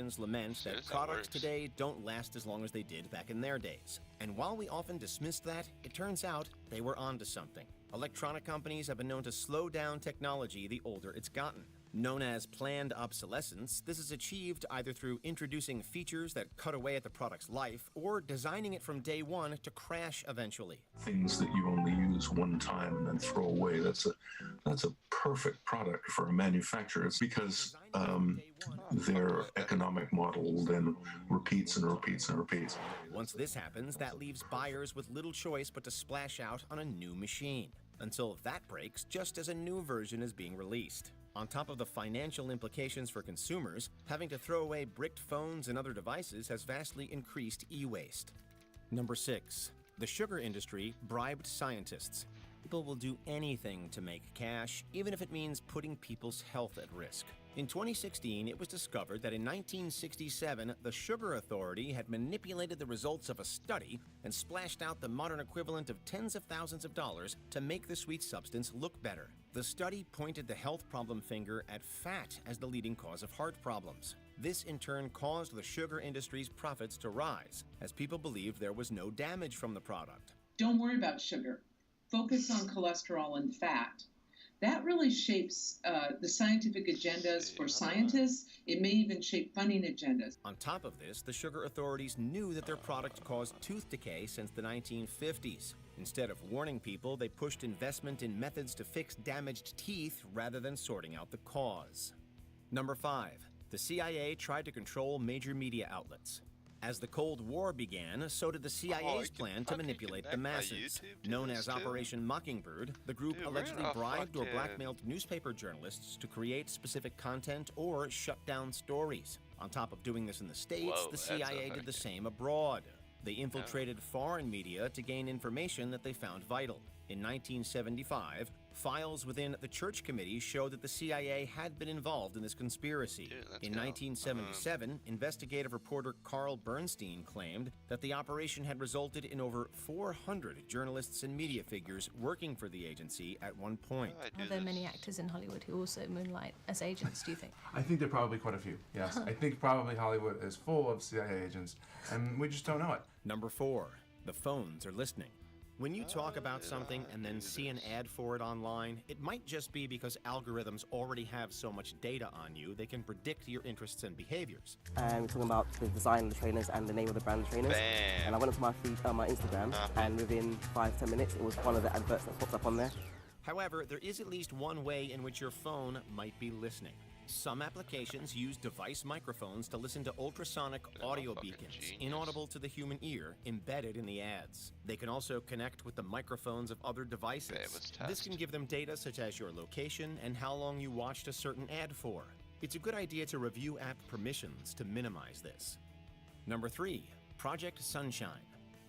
politicians lament that products today don't last as long as they did back in their days. And while we often dismissed that, it turns out they were onto something. Electronic companies have been known to slow down technology the older it's gotten. Known as planned obsolescence, this is achieved either through introducing features that cut away at the product's life or designing it from day one to crash eventually. Things that you only use one time and then throw away, that's a perfect product for a manufacturer. It's because their economic model then repeats and repeats and repeats. Once this happens, that leaves buyers with little choice but to splash out on a new machine. Until that breaks just as a new version is being released. On top of the financial implications for consumers, having to throw away bricked phones and other devices has vastly increased e-waste. Number 6. The sugar industry bribed scientists. People will do anything to make cash, even if it means putting people's health at risk. In 2016, it was discovered that in 1967, the Sugar Authority had manipulated the results of a study and splashed out the modern equivalent of tens of thousands of dollars to make the sweet substance look better. The study pointed the health problem finger at fat as the leading cause of heart problems. This in turn caused the sugar industry's profits to rise, as people believed there was no damage from the product. Don't worry about sugar. Focus on cholesterol and fat. That really shapes the scientific agendas for scientists. It may even shape funding agendas. On top of this, the sugar authorities knew that their product caused tooth decay since the 1950s. Instead of warning people, they pushed investment in methods to fix damaged teeth rather than sorting out the cause. Number 5. The CIA tried to control major media outlets. As the Cold War began, so did the CIA's plan to manipulate the masses. Known as Operation Mockingbird, the group allegedly bribed or blackmailed newspaper journalists to create specific content or shut down stories. On top of doing this in the States, the CIA did the same abroad. They infiltrated foreign media to gain information that they found vital. In 1975, files within the Church Committee showed that the CIA had been involved in this conspiracy. In 1977, investigative reporter Carl Bernstein claimed that the operation had resulted in over 400 journalists and media figures working for the agency at one point. Are there many actors in Hollywood who also moonlight as agents, do you think? I think there are probably quite a few, yes. I think probably Hollywood is full of CIA agents, and we just don't know it. Number 4. The phones are listening. When you talk about something and then see an ad for it online, it might just be because algorithms already have so much data on you, they can predict your interests and behaviors. And we're talking about the design of the trainers and the name of the brand of trainers. And I went up to my feed on my Instagram, and within 5-10 minutes, it was one of the adverts that popped up on there. However, there is at least one way in which your phone might be listening. Some applications use device microphones to listen to ultrasonic audio beacons, inaudible to the human ear, embedded in the ads. They can also connect with the microphones of other devices. This can give them data such as your location and how long you watched a certain ad for. It's a good idea to review app permissions to minimize this. Number 3. Project Sunshine.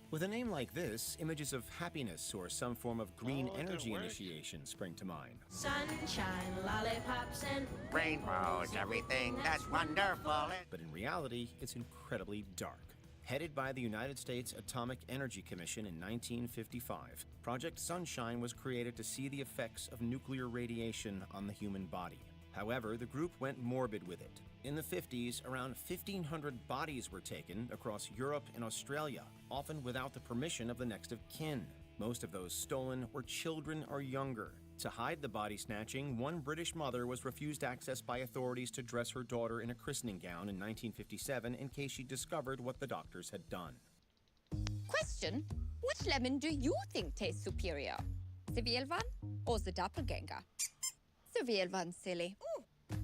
With a name like this, images of happiness or some form of green energy initiation spring to mind. Sunshine, lollipops, and rainbows, everything that's wonderful. But in reality, it's incredibly dark. Headed by the United States Atomic Energy Commission in 1955, Project Sunshine was created to see the effects of nuclear radiation on the human body. However, the group went morbid with it. In the 50s, around 1,500 bodies were taken across Europe and Australia, often without the permission of the next of kin. Most of those stolen were children or younger. To hide the body snatching, one British mother was refused access by authorities to dress her daughter in a christening gown in 1957 in case she discovered what the doctors had done. Question: which lemon do you think tastes superior? The real one or the doppelganger? The real one, silly.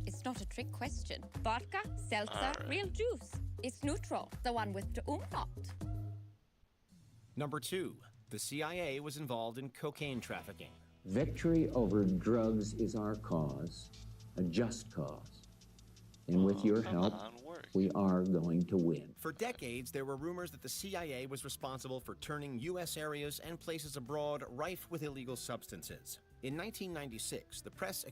It's not a trick question. Vodka, seltzer, real juice. It's neutral, the one with the umlaut. Number 2. The CIA was involved in cocaine trafficking. Victory over drugs is our cause, a just cause. And with your help, we are going to win. For decades, there were rumors that the CIA was responsible for turning U.S. areas and places abroad rife with illegal substances. In 1996, the press accused